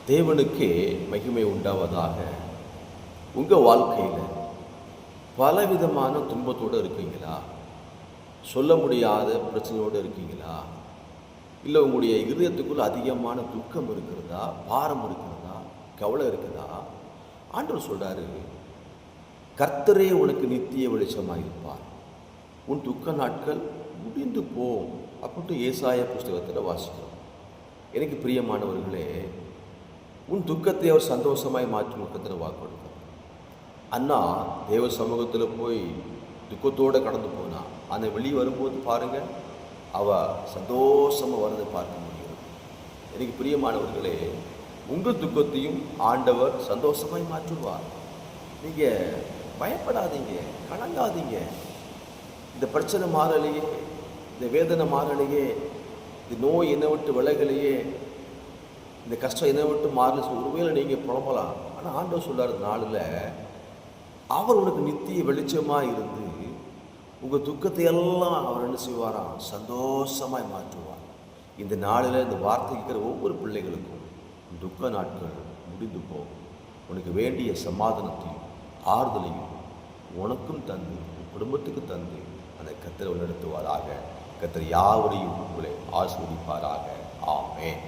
தேவனுக்கே மகிமை உண்டாவதாக. உங்கள் வாழ்க்கையில் பலவிதமான துன்பத்தோடு இருக்கீங்களா? சொல்ல முடியாத பிரச்சனையோடு இருக்கீங்களா? இல்லை உங்களுடைய இருதயத்துக்குள்ள அதிகமான துக்கம் இருக்கிறதா, பாரம் இருக்கிறதா, கவலை இருக்குதா? ஆண்டவர் சொல்கிறாரு, கர்த்தரே உனக்கு நித்திய வெளிச்சமாக இருப்பார், உன் துக்க நாட்கள் முடிந்து போ அப்படின்ட்டு ஏசாயா புஸ்தகத்தில் வாசிக்கிறோம். எனக்கு பிரியமானவர்களே, உன் துக்கத்தை அவர் சந்தோஷமாய் மாற்றும் முக்கத்தில் வாக்கு கொடுப்பார். அண்ணா தேவ சமூகத்தில் போய் துக்கத்தோடு கடந்து போனா, ஆனால் வெளியே வரும்போது பாருங்கள், அவள் சந்தோஷமாக வரதை பார்க்க முடியும். எனக்கு பிரியமானவர்களே, உங்கள் துக்கத்தையும் ஆண்டவர் சந்தோஷமாய் மாற்றுவார். நீங்கள் பயப்படாதீங்க, கலங்காதீங்க. இந்த பிரச்சனை மாறலையே, இந்த வேதனை மாறலையே, இந்த நோய் என்னை விட்டு விலகலையே, இந்த கஷ்டம் என்னை விட்டு மாறல, ஒருவேளை நீங்கள் புலம்பலாம். ஆனால் ஆண்டவர் சொல்கிறார், நாளில் அவர் உனக்கு நித்திய வெளிச்சமாக இருந்து உங்கள் துக்கத்தை எல்லாம் அவர் என்ன செய்வாராம், சந்தோஷமாய் மாற்றுவார். இந்த நாளில் இந்த வார்த்தை இருக்கிற ஒவ்வொரு பிள்ளைகளுக்கும் துக்க நாட்கள் முடிந்து போகும். உனக்கு வேண்டிய சமாதானத்தையும் ஆறுதலையும் உனக்கும் தந்து உன் குடும்பத்துக்கு தந்து அந்த கர்த்தரை நடத்துவாராக. கர்த்தர் யாவரையும் உங்களை ஆசீர்வதிப்பாராக. ஆமென்.